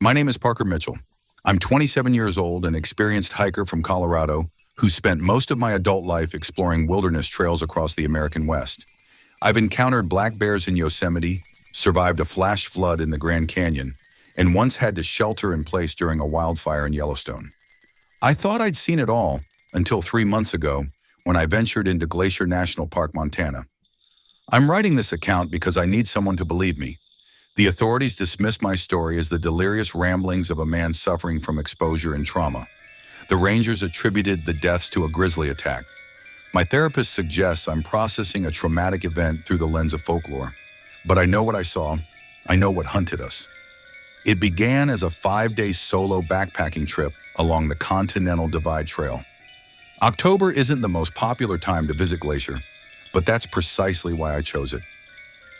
My name is Parker Mitchell. I'm 27 years old, an experienced hiker from Colorado who spent most of my adult life exploring wilderness trails across the American West. I've encountered black bears in Yosemite, survived a flash flood in the Grand Canyon, and once had to shelter in place during a wildfire in Yellowstone. I thought I'd seen it all until 3 months ago when I ventured into Glacier National Park, Montana. I'm writing this account because I need someone to believe me. The authorities dismissed my story as the delirious ramblings of a man suffering from exposure and trauma. The rangers attributed the deaths to a grizzly attack. My therapist suggests I'm processing a traumatic event through the lens of folklore. But I know what I saw. I know what hunted us. It began as a 5-day solo backpacking trip along the Continental Divide Trail. October isn't the most popular time to visit Glacier, but that's precisely why I chose it.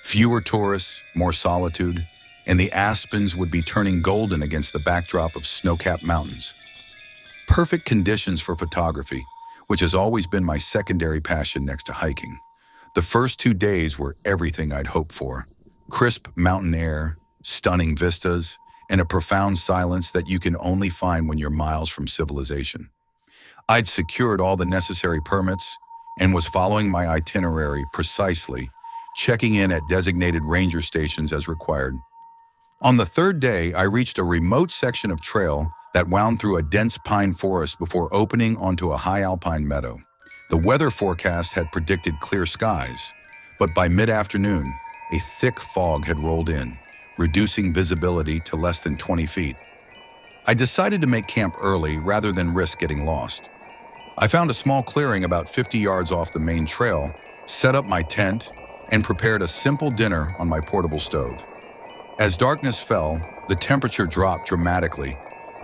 Fewer tourists, more solitude, and the aspens would be turning golden against the backdrop of snow-capped mountains. Perfect conditions for photography, which has always been my secondary passion next to hiking. The first 2 days were everything I'd hoped for. Crisp mountain air, stunning vistas, and a profound silence that you can only find when you're miles from civilization. I'd secured all the necessary permits and was following my itinerary precisely, checking in at designated ranger stations as required. On the third day, I reached a remote section of trail that wound through a dense pine forest before opening onto a high alpine meadow. The weather forecast had predicted clear skies, but by mid-afternoon, a thick fog had rolled in, reducing visibility to less than 20 feet. I decided to make camp early rather than risk getting lost. I found a small clearing about 50 yards off the main trail, set up my tent, and prepared a simple dinner on my portable stove. As darkness fell, the temperature dropped dramatically,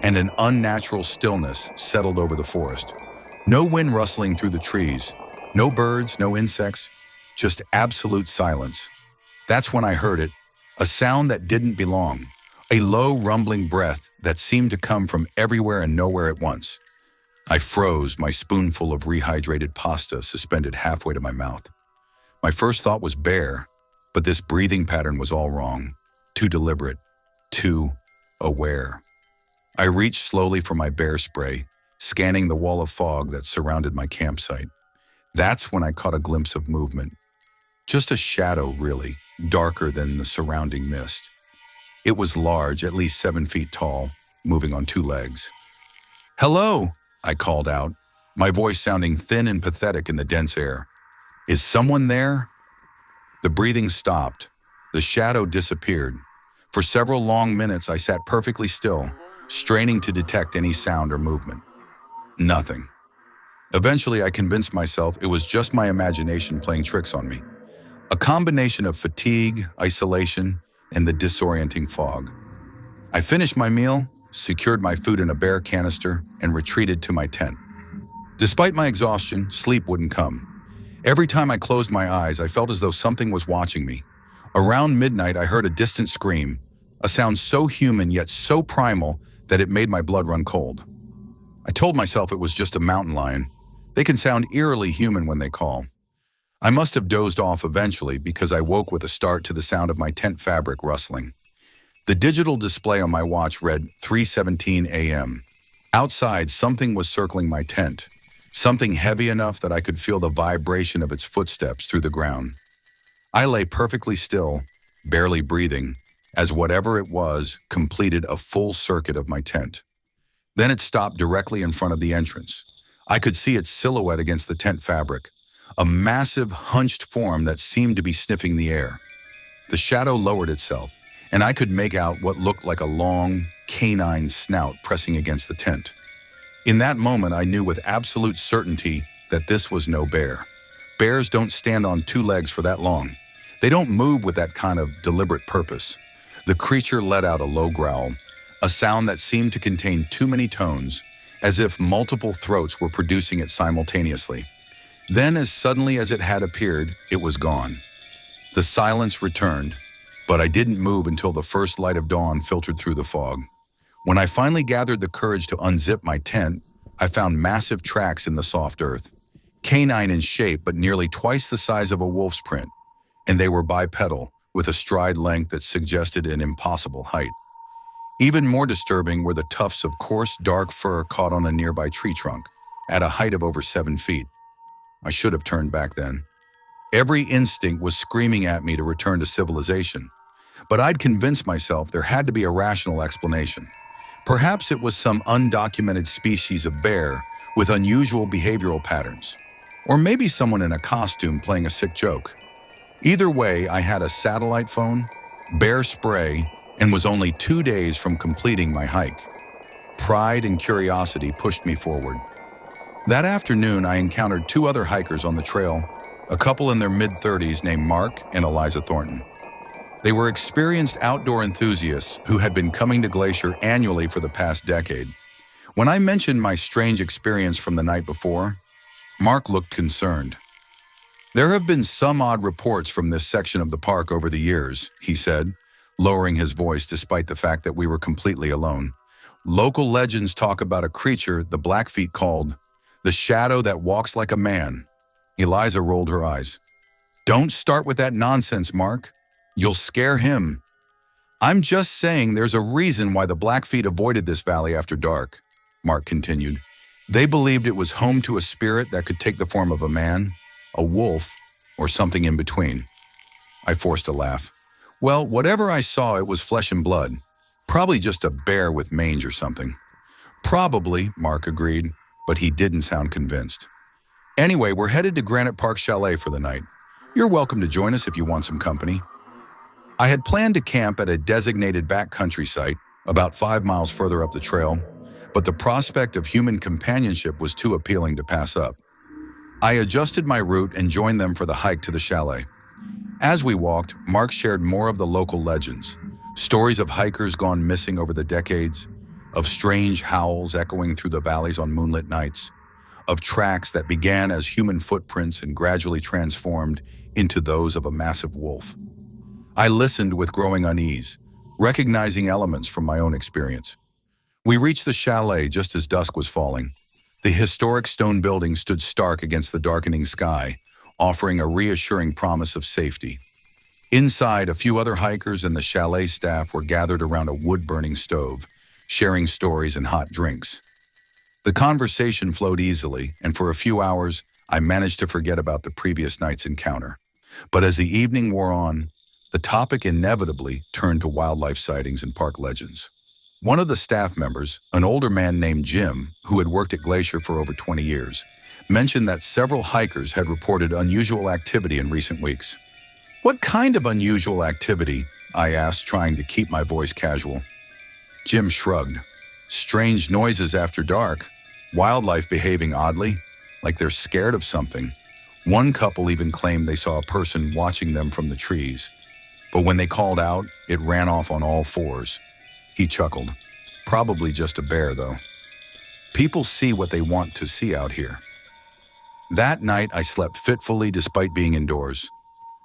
and an unnatural stillness settled over the forest. No wind rustling through the trees, no birds, no insects, just absolute silence. That's when I heard it, a sound that didn't belong, a low rumbling breath that seemed to come from everywhere and nowhere at once. I froze, my spoonful of rehydrated pasta suspended halfway to my mouth. My first thought was bear, but this breathing pattern was all wrong, too deliberate, too aware. I reached slowly for my bear spray, scanning the wall of fog that surrounded my campsite. That's when I caught a glimpse of movement. Just a shadow, really, darker than the surrounding mist. It was large, at least 7 feet tall, moving on 2 legs. "Hello," I called out, my voice sounding thin and pathetic in the dense air. "Is someone there?" The breathing stopped. The shadow disappeared. For several long minutes, I sat perfectly still, straining to detect any sound or movement. Nothing. Eventually, I convinced myself it was just my imagination playing tricks on me. A combination of fatigue, isolation, and the disorienting fog. I finished my meal, secured my food in a bear canister, and retreated to my tent. Despite my exhaustion, sleep wouldn't come. Every time I closed my eyes, I felt as though something was watching me. Around midnight, I heard a distant scream, a sound so human yet so primal that it made my blood run cold. I told myself it was just a mountain lion. They can sound eerily human when they call. I must have dozed off eventually because I woke with a start to the sound of my tent fabric rustling. The digital display on my watch read 3:17 a.m. Outside, something was circling my tent, something heavy enough that I could feel the vibration of its footsteps through the ground. I lay perfectly still, barely breathing, as whatever it was completed a full circuit of my tent. Then it stopped directly in front of the entrance. I could see its silhouette against the tent fabric, a massive, hunched form that seemed to be sniffing the air. The shadow lowered itself, and I could make out what looked like a long, canine snout pressing against the tent. In that moment, I knew with absolute certainty that this was no bear. Bears don't stand on 2 legs for that long. They don't move with that kind of deliberate purpose. The creature let out a low growl, a sound that seemed to contain too many tones, as if multiple throats were producing it simultaneously. Then, as suddenly as it had appeared, it was gone. The silence returned, but I didn't move until the first light of dawn filtered through the fog. When I finally gathered the courage to unzip my tent, I found massive tracks in the soft earth, canine in shape but nearly twice the size of a wolf's print, and they were bipedal, with a stride length that suggested an impossible height. Even more disturbing were the tufts of coarse, dark fur caught on a nearby tree trunk, at a height of over 7 feet. I should have turned back then. Every instinct was screaming at me to return to civilization, but I'd convinced myself there had to be a rational explanation. Perhaps it was some undocumented species of bear with unusual behavioral patterns. Or maybe someone in a costume playing a sick joke. Either way, I had a satellite phone, bear spray, and was only 2 days from completing my hike. Pride and curiosity pushed me forward. That afternoon, I encountered 2 other hikers on the trail, a couple in their mid-30s named Mark and Eliza Thornton. They were experienced outdoor enthusiasts who had been coming to Glacier annually for the past decade. When I mentioned my strange experience from the night before, Mark looked concerned. "There have been some odd reports from this section of the park over the years," he said, lowering his voice despite the fact that we were completely alone. "Local legends talk about a creature the Blackfeet called the shadow that walks like a man." Eliza rolled her eyes. "Don't start with that nonsense, Mark. You'll scare him." "I'm just saying there's a reason why the Blackfeet avoided this valley after dark," Mark continued. "They believed it was home to a spirit that could take the form of a man, a wolf, or something in between." I forced a laugh. "Well, whatever I saw, it was flesh and blood. Probably just a bear with mange or something." "Probably," Mark agreed, but he didn't sound convinced. "Anyway, we're headed to Granite Park Chalet for the night. You're welcome to join us if you want some company." I had planned to camp at a designated backcountry site, about 5 miles further up the trail, but the prospect of human companionship was too appealing to pass up. I adjusted my route and joined them for the hike to the chalet. As we walked, Mark shared more of the local legends, stories of hikers gone missing over the decades, of strange howls echoing through the valleys on moonlit nights, of tracks that began as human footprints and gradually transformed into those of a massive wolf. I listened with growing unease, recognizing elements from my own experience. We reached the chalet just as dusk was falling. The historic stone building stood stark against the darkening sky, offering a reassuring promise of safety. Inside, a few other hikers and the chalet staff were gathered around a wood-burning stove, sharing stories and hot drinks. The conversation flowed easily, and for a few hours, I managed to forget about the previous night's encounter. But as the evening wore on, the topic inevitably turned to wildlife sightings and park legends. One of the staff members, an older man named Jim, who had worked at Glacier for over 20 years, mentioned that several hikers had reported unusual activity in recent weeks. "What kind of unusual activity?" I asked, trying to keep my voice casual. Jim shrugged. "Strange noises after dark, wildlife behaving oddly, like they're scared of something. One couple even claimed they saw a person watching them from the trees. But when they called out, it ran off on all 4s. He chuckled. "Probably just a bear, though. People see what they want to see out here." That night, I slept fitfully despite being indoors.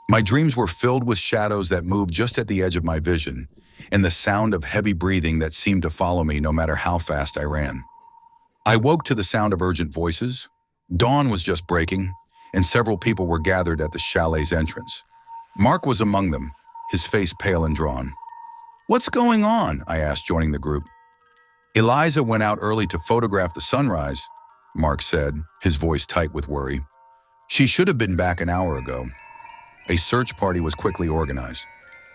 My dreams were filled with shadows that moved just at the edge of my vision, and the sound of heavy breathing that seemed to follow me no matter how fast I ran. I woke to the sound of urgent voices. Dawn was just breaking, and several people were gathered at the chalet's entrance. Mark was among them, his face pale and drawn. "What's going on?" I asked, joining the group. "Eliza went out early to photograph the sunrise," Mark said, his voice tight with worry. "She should have been back an hour ago." A search party was quickly organized.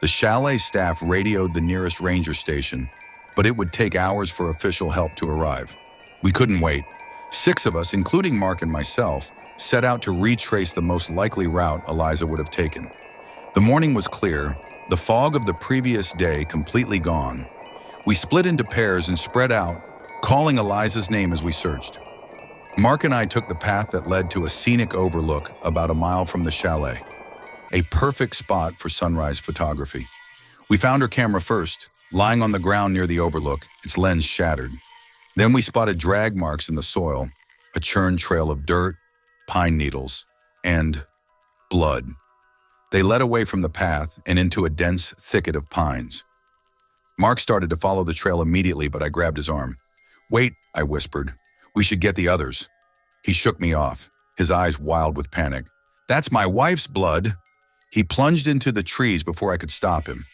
The chalet staff radioed the nearest ranger station, but it would take hours for official help to arrive. We couldn't wait. 6 of us, including Mark and myself, set out to retrace the most likely route Eliza would have taken. The morning was clear, the fog of the previous day completely gone. We split into pairs and spread out, calling Eliza's name as we searched. Mark and I took the path that led to a scenic overlook about a mile from the chalet, a perfect spot for sunrise photography. We found her camera first, lying on the ground near the overlook, its lens shattered. Then we spotted drag marks in the soil, a churned trail of dirt, pine needles, and blood. They led away from the path and into a dense thicket of pines. Mark started to follow the trail immediately, but I grabbed his arm. "Wait," I whispered. "We should get the others." He shook me off, his eyes wild with panic. "That's my wife's blood." He plunged into the trees before I could stop him.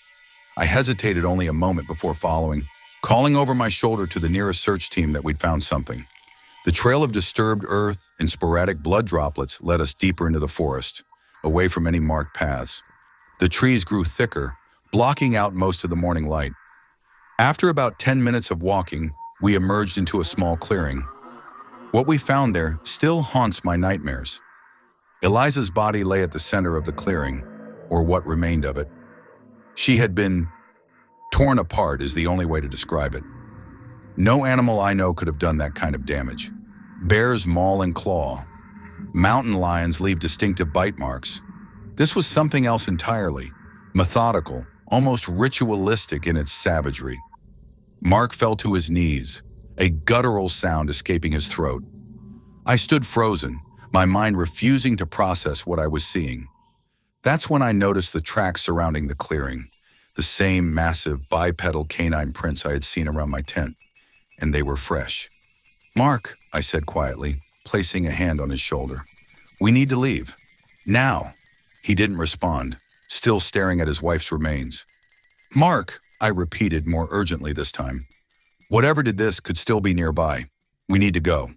I hesitated only a moment before following. calling over my shoulder to the nearest search team that we'd found something. The trail of disturbed earth and sporadic blood droplets led us deeper into the forest, away from any marked paths. The trees grew thicker, blocking out most of the morning light. After about 10 minutes of walking, we emerged into a small clearing. What we found there still haunts my nightmares. Eliza's body lay at the center of the clearing, or what remained of it. She had been torn apart is the only way to describe it. No animal I know could have done that kind of damage. Bears maul and claw. Mountain lions leave distinctive bite marks. This was something else entirely, methodical, almost ritualistic in its savagery. Mark fell to his knees, a guttural sound escaping his throat. I stood frozen, my mind refusing to process what I was seeing. That's when I noticed the tracks surrounding the clearing, the same massive bipedal canine prints I had seen around my tent, and they were fresh. "Mark," I said quietly, placing a hand on his shoulder. "We need to leave. Now." He didn't respond, still staring at his wife's remains. "Mark," I repeated more urgently this time. "Whatever did this could still be nearby. We need to go."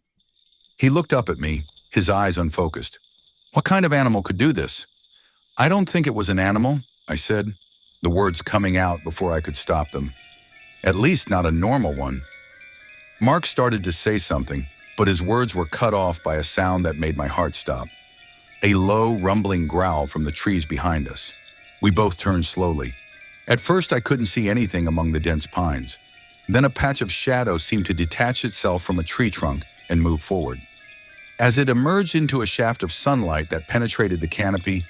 He looked up at me, his eyes unfocused. "What kind of animal could do this?" "I don't think it was an animal," I said, the words coming out before I could stop them. "At least not a normal one." Mark started to say something, but his words were cut off by a sound that made my heart stop. A low, rumbling growl from the trees behind us. We both turned slowly. At first, I couldn't see anything among the dense pines. Then a patch of shadow seemed to detach itself from a tree trunk and move forward. As it emerged into a shaft of sunlight that penetrated the canopy,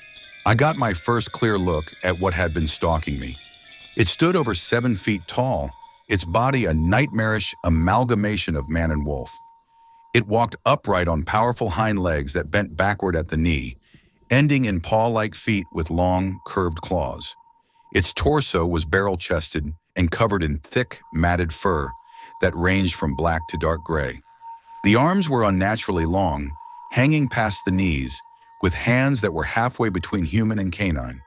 I got my first clear look at what had been stalking me. It stood over 7 feet tall, its body a nightmarish amalgamation of man and wolf. It walked upright on powerful hind legs that bent backward at the knee, ending in paw-like feet with long, curved claws. Its torso was barrel-chested and covered in thick, matted fur that ranged from black to dark gray. The arms were unnaturally long, hanging past the knees, with hands that were halfway between human and canine,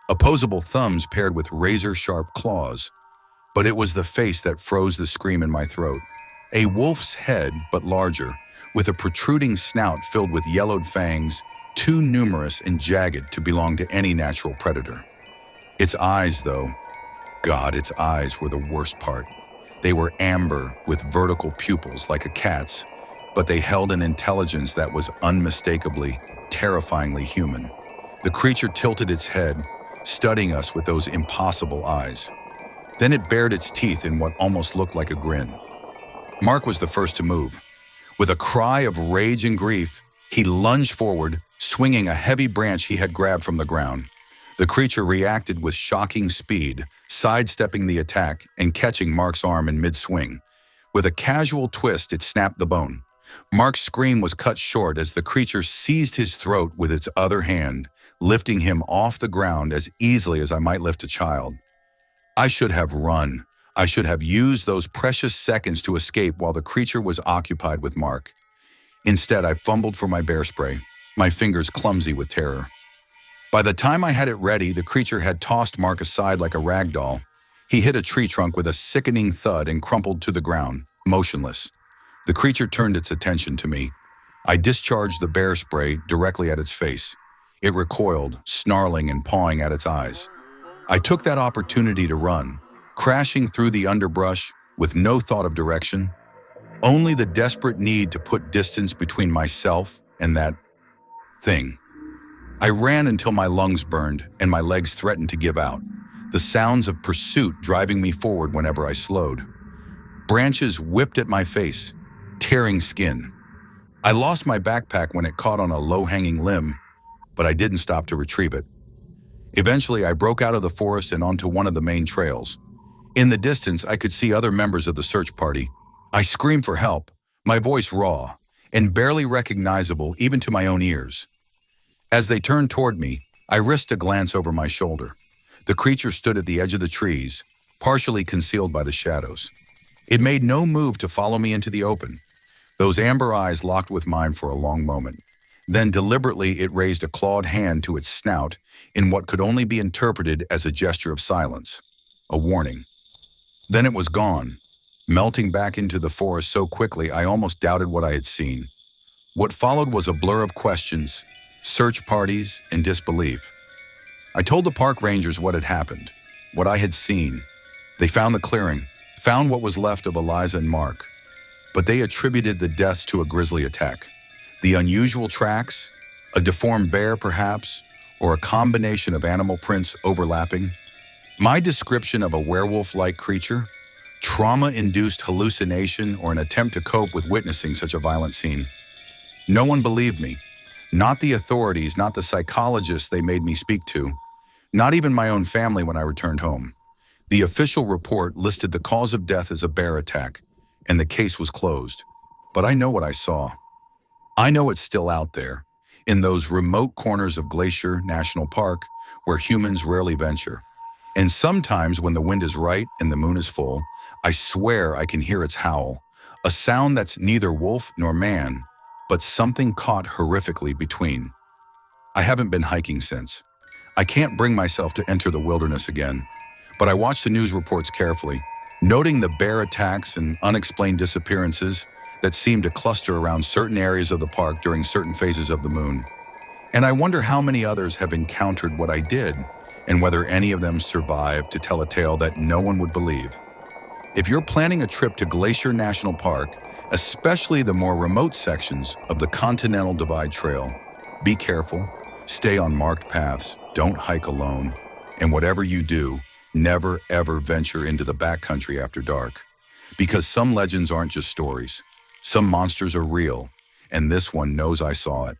opposable thumbs paired with razor-sharp claws. But it was the face that froze the scream in my throat. A wolf's head, but larger, with a protruding snout filled with yellowed fangs, too numerous and jagged to belong to any natural predator. Its eyes, though, God, its eyes were the worst part. They were amber with vertical pupils like a cat's, but they held an intelligence that was unmistakably, terrifyingly human. The creature tilted its head, studying us with those impossible eyes. Then it bared its teeth in what almost looked like a grin. Mark was the first to move. With a cry of rage and grief, he lunged forward, swinging a heavy branch he had grabbed from the ground. The creature reacted with shocking speed, sidestepping the attack and catching Mark's arm in mid-swing. With a casual twist, it snapped the bone. Mark's scream was cut short as the creature seized his throat with its other hand, lifting him off the ground as easily as I might lift a child. I should have run. I should have used those precious seconds to escape while the creature was occupied with Mark. Instead, I fumbled for my bear spray, my fingers clumsy with terror. By the time I had it ready, the creature had tossed Mark aside like a rag doll. He hit a tree trunk with a sickening thud and crumpled to the ground, motionless. The creature turned its attention to me. I discharged the bear spray directly at its face. It recoiled, snarling and pawing at its eyes. I took that opportunity to run, crashing through the underbrush with no thought of direction, only the desperate need to put distance between myself and that thing. I ran until my lungs burned and my legs threatened to give out, the sounds of pursuit driving me forward whenever I slowed. Branches whipped at my face, tearing skin. I lost my backpack when it caught on a low-hanging limb, but I didn't stop to retrieve it. Eventually, I broke out of the forest and onto one of the main trails. In the distance, I could see other members of the search party. I screamed for help, my voice raw and barely recognizable even to my own ears. As they turned toward me, I risked a glance over my shoulder. The creature stood at the edge of the trees, partially concealed by the shadows. It made no move to follow me into the open. Those amber eyes locked with mine for a long moment. Then deliberately it raised a clawed hand to its snout in what could only be interpreted as a gesture of silence, a warning. Then it was gone, melting back into the forest so quickly I almost doubted what I had seen. What followed was a blur of questions, search parties, and disbelief. I told the park rangers what had happened, what I had seen. They found the clearing, found what was left of Eliza and Mark, but they attributed the deaths to a grisly attack. The unusual tracks, a deformed bear perhaps, or a combination of animal prints overlapping. My description of a werewolf-like creature, trauma-induced hallucination, or an attempt to cope with witnessing such a violent scene. No one believed me. Not the authorities, not the psychologists they made me speak to, not even my own family when I returned home. The official report listed the cause of death as a bear attack, and the case was closed. But I know what I saw. I know it's still out there, in those remote corners of Glacier National Park where humans rarely venture. And sometimes when the wind is right and the moon is full, I swear I can hear its howl, a sound that's neither wolf nor man, but something caught horrifically between. I haven't been hiking since. I can't bring myself to enter the wilderness again, but I watch the news reports carefully, noting the bear attacks and unexplained disappearances that seem to cluster around certain areas of the park during certain phases of the moon. And I wonder how many others have encountered what I did, and whether any of them survived to tell a tale that no one would believe. If you're planning a trip to Glacier National Park, especially the more remote sections of the Continental Divide Trail, be careful, stay on marked paths, don't hike alone, and whatever you do, never ever venture into the backcountry after dark. Because some legends aren't just stories. Some monsters are real, and this one knows I saw it.